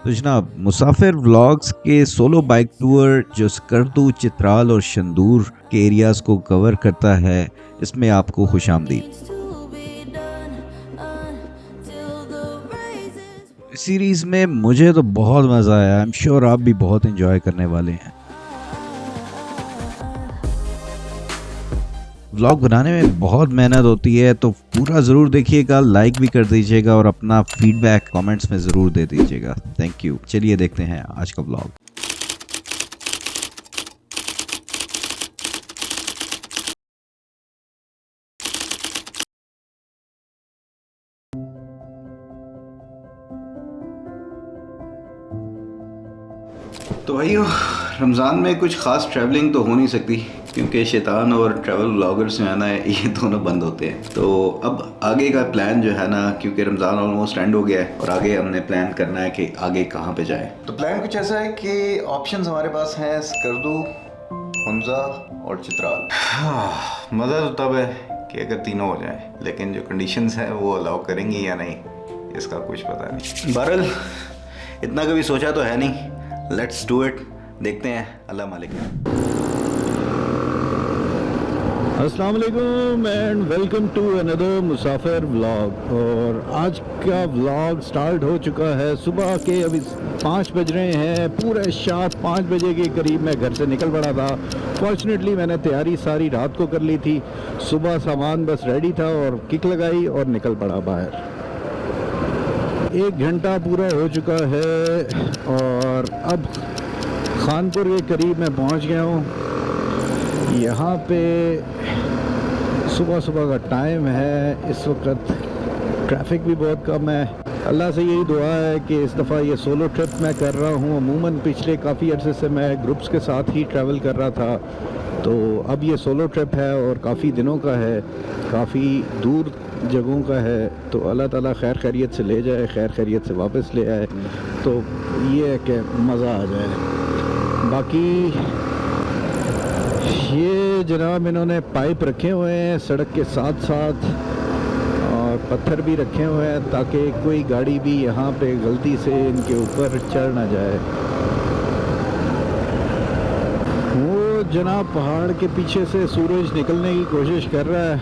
तो जनाब, मुसाफिर व्लॉग्स के सोलो बाइक टूर जो स्कर्दू, चित्राल और शंदूर के एरियाज को कवर करता है, इसमें आपको खुशामदीद। इस सीरीज में मुझे तो बहुत मज़ा आया। आई एम श्योर आप भी बहुत एंजॉय करने वाले हैं। व्लॉग बनाने में बहुत मेहनत होती है, तो पूरा ज़रूर देखिएगा, लाइक भी कर दीजिएगा और अपना फीडबैक कमेंट्स में ज़रूर दे दीजिएगा। Thank you. चलिए देखते हैं आज का व्लॉग। तो भाइयों, रमज़ान में कुछ ख़ास ट्रैवलिंग तो हो नहीं सकती, क्योंकि शैतान और ट्रैवल व्लॉगर्स जो है ना, ये दोनों बंद होते हैं। तो अब आगे का प्लान जो है ना, क्योंकि रमज़ान ऑलमोस्ट एंड हो गया है और आगे हमने प्लान करना है कि आगे कहाँ पे जाए। तो प्लान कुछ ऐसा है कि ऑप्शंस हमारे पास हैं स्कर्दू, हुंजा और चित्राल। मज़ा तो तब है कि अगर तीनों हो जाए, लेकिन जो कंडीशंस हैं वो अलाउ करेंगी या नहीं, इसका कुछ पता नहीं। बहरहाल इतना कभी सोचा तो है नहीं, लेट्स डू इट। देखते हैं। अल्लाह मालिक। अस्सलाम वालेकुम and welcome to another Musafir vlog. और आज का व्लॉग स्टार्ट हो चुका है। सुबह के अभी 5 बज रहे हैं, पूरे शाम 5 बजे के करीब मैं घर से निकल पड़ा था। फॉर्चुनेटली मैंने तैयारी सारी रात को कर ली थी। सुबह सामान बस रेडी था और किक लगाई और निकल पड़ा बाहर। 1 घंटा पूरा हो चुका है और अब खानपुर के करीब मैं पहुंच गया हूं। यहाँ पे सुबह सुबह का टाइम है। इस वक्त ट्रैफिक भी बहुत कम है। अल्लाह से यही दुआ है कि इस दफ़ा ये सोलो ट्रिप मैं कर रहा हूँ। अमूमन पिछले काफ़ी अरसे से मैं ग्रुप्स के साथ ही ट्रैवल कर रहा था, तो अब ये सोलो ट्रिप है और काफ़ी दिनों का है, काफ़ी दूर जगहों का है। तो अल्लाह ताला खैर खैरियत से ले जाए, खैर खैरियत से वापस ले आए, तो ये है कि मज़ा आ जाए। बाकी ये जनाब इन्होंने पाइप रखे हुए हैं सड़क के साथ साथ और पत्थर भी रखे हुए हैं ताकि कोई गाड़ी भी यहाँ पे गलती से इनके ऊपर चढ़ ना जाए। वो जनाब पहाड़ के पीछे से सूरज निकलने की कोशिश कर रहा है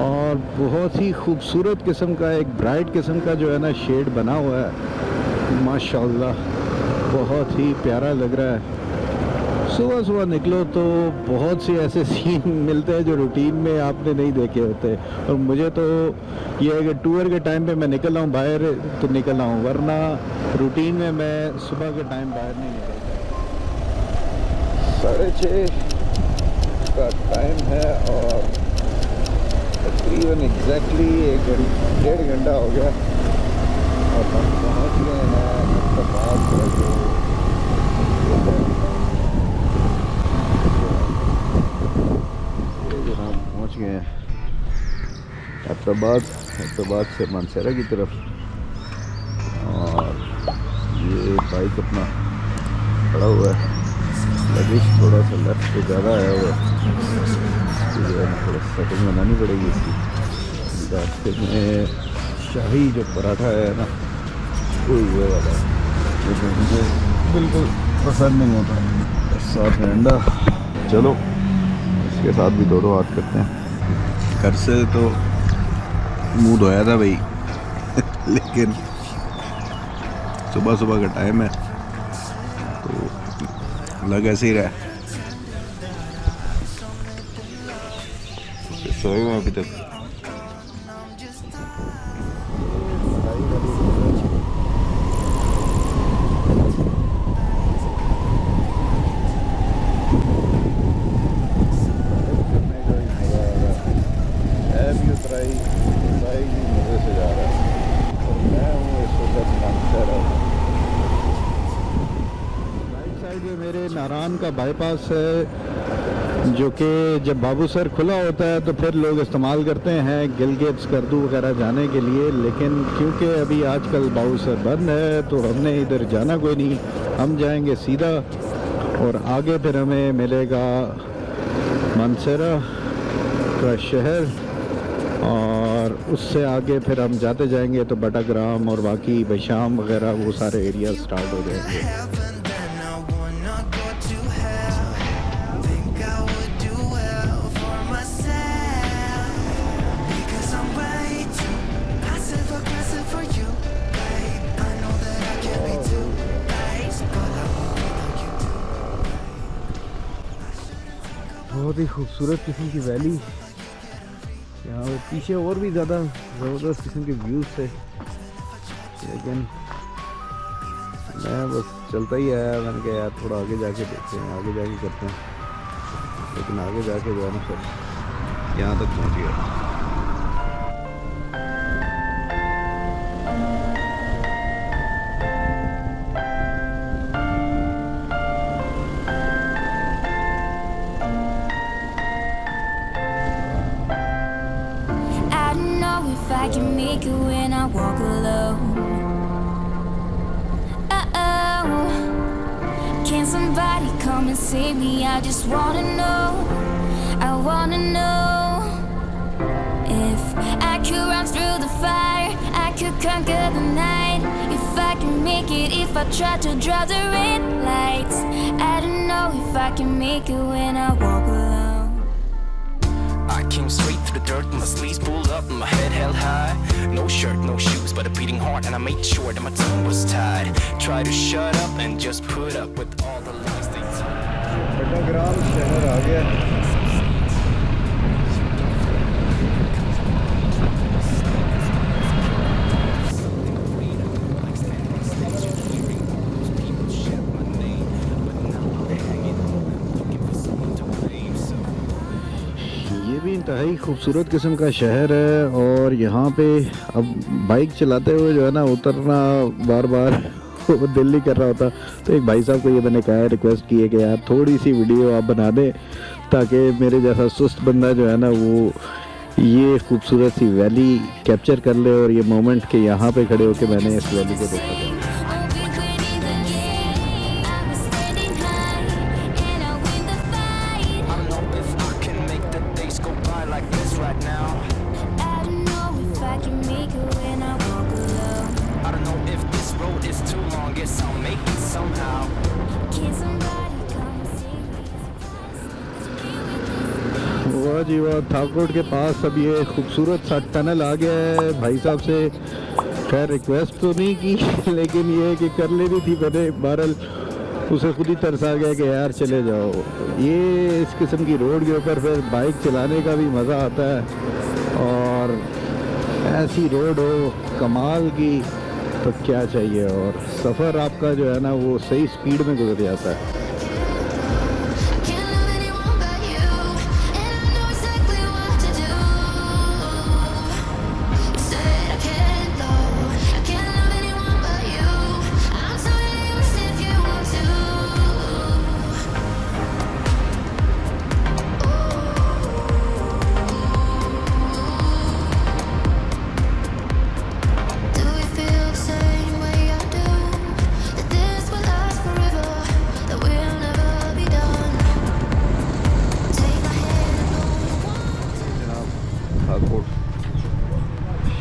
और बहुत ही खूबसूरत किस्म का, एक ब्राइट किस्म का जो है ना शेड बना हुआ है। माशाल्लाह बहुत ही प्यारा लग रहा है। सुबह सुबह निकलो तो बहुत से ऐसे सीन मिलते हैं जो रूटीन में आपने नहीं देखे होते, और मुझे तो ये है कि टूर के टाइम पे मैं निकल रहा हूँ बाहर तो निकल रहा हूँ, वरना रूटीन में मैं सुबह के टाइम बाहर नहीं निकलता। 6:30 का टाइम है और तकरीबन एग्जैक्टली 1.5 घंटा हो गया और हम पहुँच गए हैं पहुँच गए हैं हैदराबाद से मानसरा की तरफ। और ये बाइक अपना खड़ा हुआ है, लगेज थोड़ा सा लेफ्ट पे ज़्यादा आया हुआ है, थोड़ा सेटिंग बनानी पड़ेगी इसकी। रास्ते में शाही जो पराठा है ना, कोई हुए वाला है, लेकिन मुझे बिल्कुल पसंद नहीं होता। साथ में अंडा, चलो इसके साथ भी दो हाथ करते हैं। घर से तो मुंह धोया था भाई लेकिन सुबह सुबह का टाइम है तो लग ऐसे ही रहा है। सोए हुए अभी तक। साइड में मेरे नारायण का बाईपास है, जो कि जब बाबूसर खुला होता है तो फिर लोग इस्तेमाल करते हैं गिलगित स्कर्दू वगैरह जाने के लिए, लेकिन क्योंकि अभी आजकल बाबूसर बंद है तो हमने इधर जाना कोई नहीं, हम जाएंगे सीधा और आगे फिर हमें मिलेगा मानसरा का शहर और उससे आगे फिर हम जाते जाएंगे तो बटाग्राम और बाकी बशाम वगैरह वो सारे एरिया स्टार्ट हो जाएंगे। बहुत ही खूबसूरत किस्म की वैली, यहाँ पे पीछे और भी ज़्यादा ज़बरदस्त किस्म के व्यूज़ थे, लेकिन मैं बस चलता ही आया। मैंने कहा यार थोड़ा आगे जाके देखते हैं, आगे जाके करते हैं, लेकिन आगे जाके जो है ना फिर यहाँ तक पहुँच गया। I can make it when I walk alone. Oh, can somebody come and save me? I just wanna know. I wanna know if I could run through the fire, I could conquer the night. If I can make it, if I try to draw the red lights. I don't know if I can make it when I walk alone. I came straight through the dirt, my sleeves pulled up, my head held high. No shirt, no shoes, but a beating heart, and I made sure that my tongue was tied. Try to shut up and just put up with all the lies they told. Batagram शहर आ गया। इंतहाई खूबसूरत किस्म का शहर है और यहाँ पे अब बाइक चलाते हुए जो है ना उतरना बार बार दिल नहीं कर रहा होता। तो एक भाई साहब को ये मैंने कहा है, रिक्वेस्ट की है कि यार थोड़ी सी वीडियो आप बना दें ताकि मेरे जैसा सुस्त बंदा जो है ना वो ये खूबसूरत सी वैली कैप्चर कर ले और ये मोमेंट के यहाँ पे खड़े होकर मैंने इस वैली को देखा था। वाह जी वाह, थाकोट के पास अब ये खूबसूरत सा टनल आ गया है। भाई साहब से खैर रिक्वेस्ट तो नहीं की, लेकिन ये कि कर लेनी थी मैंने, बहरहाल उसे खुद ही तरस आ गया कि यार चले जाओ। ये इस किस्म की रोड के ऊपर फिर बाइक चलाने का भी मज़ा आता है और ऐसी रोड हो कमाल की तो क्या चाहिए, और सफ़र आपका जो है ना वो सही स्पीड में गुजर जाता है।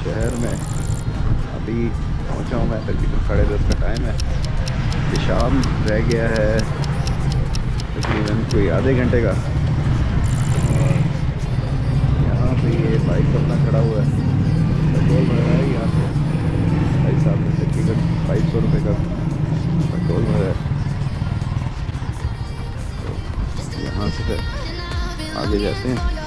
शहर में अभी पहुंचा हूँ मैं, तकरीबन 10:30 का टाइम है। ये शाम रह गया है तकरीबन कोई आधे घंटे का। और यहाँ पे ये बाइक अपना खड़ा हुआ है, पेट्रोल भरा है यहाँ से भाई साहब ने तकरीबन 500 रुपये का पेट्रोल भरा है। तो यहाँ से फिर आगे जाते हैं।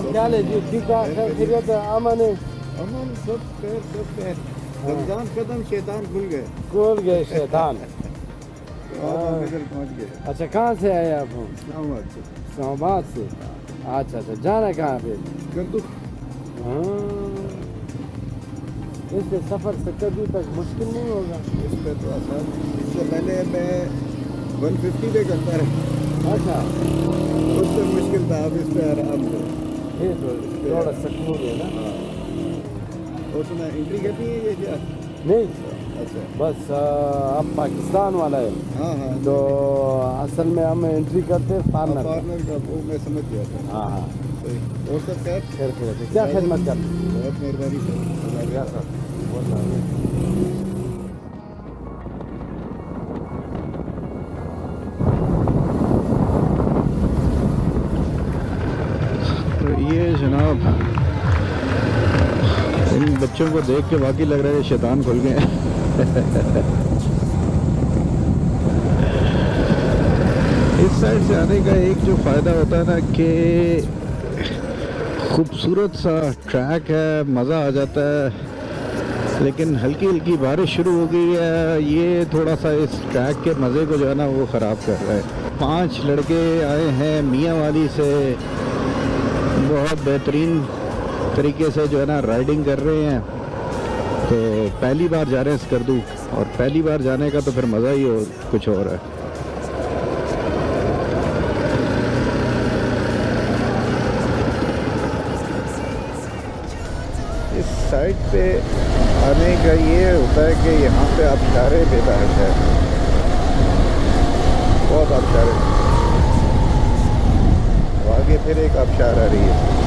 क्या ले जी ठीक ठाक है खैरियत अमन है अमन सब खैर रमजान खत्म शैतान खुल गए खुल गए शैतान आप इधर पहुंच गए अच्छा कहाँ से आए आप इस्लामाबाद से इस्लामाबाद से अच्छा अच्छा जाना कहाँ पे करदू इसके सफ़र से कभी तक मुश्किल नहीं होगा इस पे तो आसान इससे पहले मैं 150 पे करता रहा अच्छा उससे मुश्किल था अब इस पे आराम से ये तो थोड़ा सकून है ना उसमें एंट्री करनी है ये क्या नहीं अच्छा बस अब पाकिस्तान वाला है हाँ हाँ तो असल में हम एंट्री करते हैं फॉरनर फॉरनर का वो मैं समझ गया था हाँ हाँ सही वो सब खैर खैर खैर क्या खिदमत कर बहुत मेहरबानी सर तो ये जनाब इन बच्चों को देख के वाकई लग रहा है शैतान खुल गए हैं इस साइड से आने का एक जो फ़ायदा होता है ना कि खूबसूरत सा ट्रैक है मज़ा आ जाता है लेकिन हल्की हल्की बारिश शुरू हो गई है ये थोड़ा सा इस ट्रैक के मज़े को जो है ना वो ख़राब कर रहा है 5 लड़के आए हैं मियाँ वाली से बहुत बेहतरीन तरीके से जो है ना राइडिंग कर रहे हैं तो पहली बार जा रहे हैं स्कर्दू और पहली बार जाने का तो फिर मज़ा ही कुछ और है इस साइड पे आने का ये होता है कि यहाँ पे आबशारे बेतहाशा है बहुत आबशारे आगे फिर एक आबशार आ रही है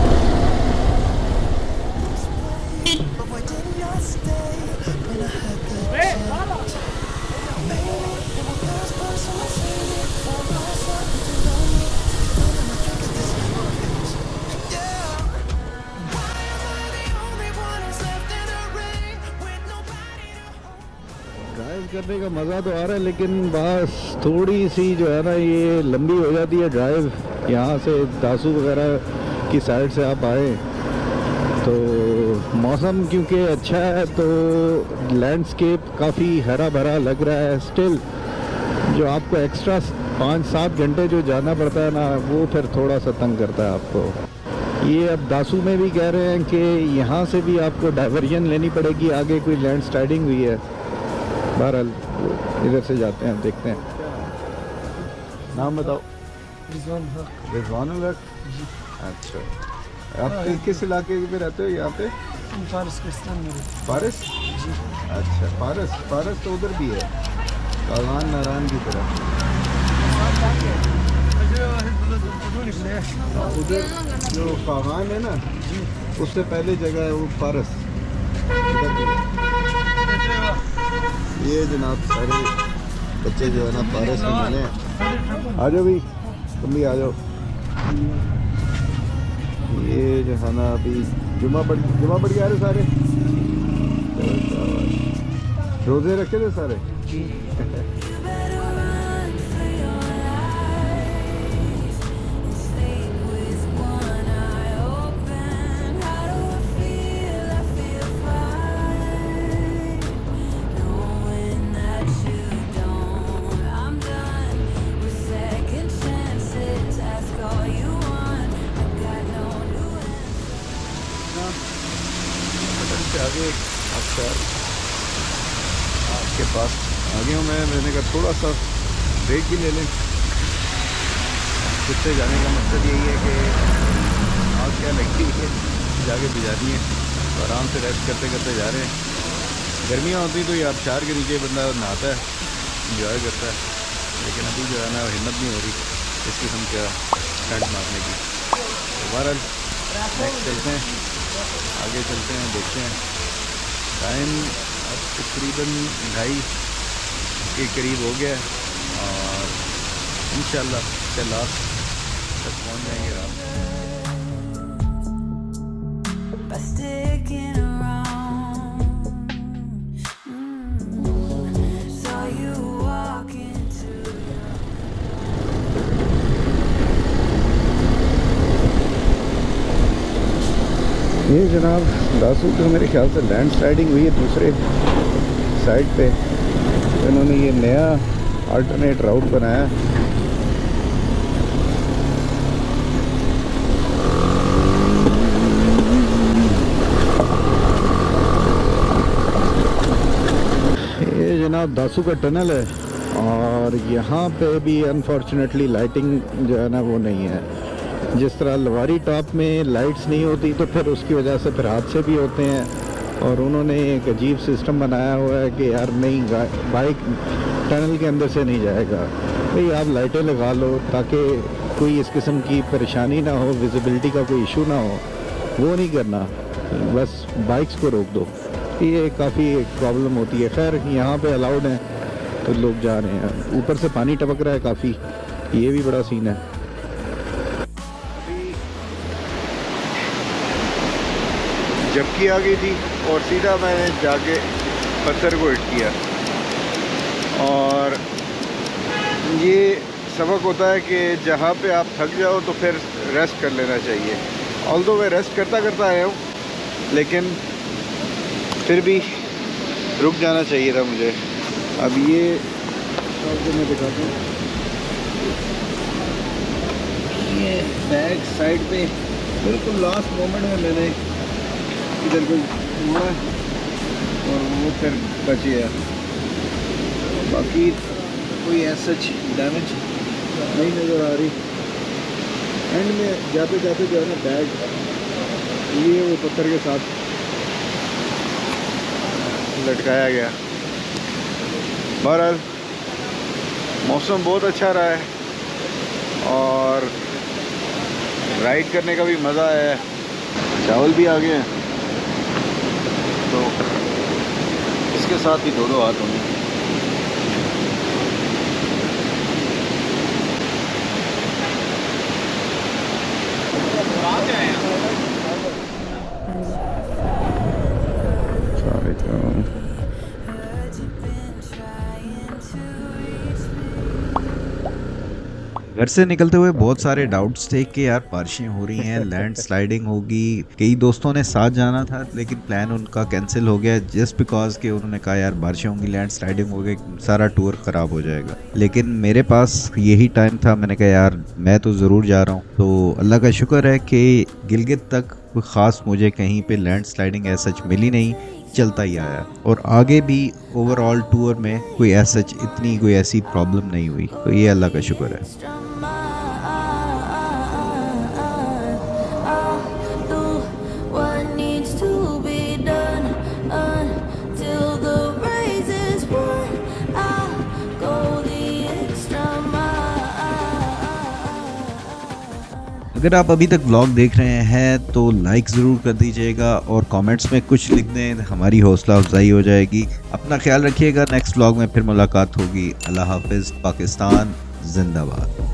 ड्राइव करने का मज़ा तो आ रहा है लेकिन बस थोड़ी सी जो है ना ये लंबी हो जाती है ड्राइव यहाँ से दासू वगैरह की साइड से आप आए तो मौसम क्योंकि अच्छा है तो लैंडस्केप काफ़ी हरा भरा लग रहा है स्टिल जो आपको एक्स्ट्रा 5-7 घंटे जो जाना पड़ता है ना वो फिर थोड़ा सा तंग करता है आपको ये अब दासू में भी कह रहे हैं कि यहाँ से भी आपको डाइवर्जन लेनी पड़ेगी आगे कोई लैंड स्लाइडिंग हुई है बहरहाल इधर से जाते हैं देखते हैं नाम बताओ रिजवान हक अच्छा आप किस इलाके में रहते हो यहाँ पे फारस अच्छा फारस तो उधर भी है कागान नारायण की तरफ उधर जो कागान है ना उससे पहले जगह है वो फारस उधर भी है ये जनाब सारे बच्चे जो है ना फारस में बने हैं आ जाओ भी तुम भी आ जाओ ये जो है ना अभी जुमा पढ़ के आ रहे सारे रोज़े रखे थे सारे आगे अक्सर आपके पास आगे हूँ मैं मैंने कहा थोड़ा सा ब्रेक भी ले लें खुद से जाने का मकसद यही है कि आग क्या लगती है जाके बुझानी है तो आराम से रेस्ट करते करते जा रहे हैं गर्मियाँ होती तो ये आबशार के नीचे बंदा नहाता है इंजॉय करता है लेकिन अभी जो है ना हिम्मत नहीं हो रही इस किस्म का स्टंट मारने की तो बहरहाल नेक्स्ट चलते हैं आगे चलते हैं देखते हैं टाइम अब तकरीबन 2:30 के करीब हो गया है और इंशाल्लाह से लास्ट तक पहुंच जाएंगे रात by sticking around. Saw you walk into ये जनाब दासू का मेरे ख्याल से लैंड स्लाइडिंग हुई है दूसरे साइड पे, तो इन्होंने ये नया अल्टरनेट राउट बनाया। ये जनाब दासू का टनल है और यहाँ पे भी अनफॉर्चुनेटली लाइटिंग जो है ना वो नहीं है। जिस तरह लवारी टॉप में लाइट्स नहीं होती तो फिर उसकी वजह से फिर हादसे भी होते हैं, और उन्होंने एक अजीब सिस्टम बनाया हुआ है कि यार नहीं, बाइक टनल के अंदर से नहीं जाएगा। भाई आप लाइटें लगा लो ताकि कोई इस किस्म की परेशानी ना हो, विजिबिलिटी का कोई इशू ना हो, वो नहीं करना, बस बाइक्स को रोक दो। ये काफ़ी प्रॉब्लम होती है। खैर यहाँ पे अलाउड है तो लोग जा रहे हैं। ऊपर से पानी टपक रहा है काफ़ी, ये भी बड़ा सीन है। झपकी आ गई थी और सीधा मैंने जाके पत्थर को हिट किया, और ये सबक होता है कि जहाँ पे आप थक जाओ तो फिर रेस्ट कर लेना चाहिए। ऑल्दो मैं रेस्ट करता करता आया हूँ, लेकिन फिर भी रुक जाना चाहिए था मुझे। अब ये आपको मैं दिखाता हूँ, ये बैक साइड पे बिल्कुल लास्ट मोमेंट में मैंने इधर को मोड़ा और वो फिर बच गया। बाकी कोई ऐसा डैमेज नहीं नज़र आ रही। एंड में जाते जाते जो है ना बैग ये वो पत्थर के साथ लटकाया गया। बहरहाल मौसम बहुत अच्छा रहा है और राइड करने का भी मज़ा आया है। चावल भी आ गए हैं तो इसके साथ ही दो हाथ होंगे। घर से निकलते हुए बहुत सारे डाउट्स थे कि यार बारिशें हो रही हैं, लैंड स्लाइडिंग होगी। कई दोस्तों ने साथ जाना था लेकिन प्लान उनका कैंसिल हो गया जस्ट बिकॉज कि उन्होंने कहा यार बारिशें होंगी, लैंड स्लाइडिंग होगी, सारा टूर ख़राब हो जाएगा। लेकिन मेरे पास यही टाइम था, मैंने कहा यार मैं तो ज़रूर जा रहा हूँ। तो अल्लाह का शुक्र है कि गिलगित तक कोई ख़ास मुझे कहीं पर लैंड स्लाइडिंग ऐसा सच मिली नहीं, चलता ही आया। और आगे भी ओवरऑल टूर में कोई ऐसा इतनी कोई ऐसी प्रॉब्लम नहीं हुई, तो ये अल्लाह का शुक्र है। अगर आप अभी तक व्लॉग देख रहे हैं तो लाइक ज़रूर कर दीजिएगा और कमेंट्स में कुछ लिख दें, हमारी हौसला अफजाई हो जाएगी। अपना ख्याल रखिएगा, नेक्स्ट व्लॉग में फिर मुलाकात होगी। अल्लाह हाफिज़, पाकिस्तान जिंदाबाद।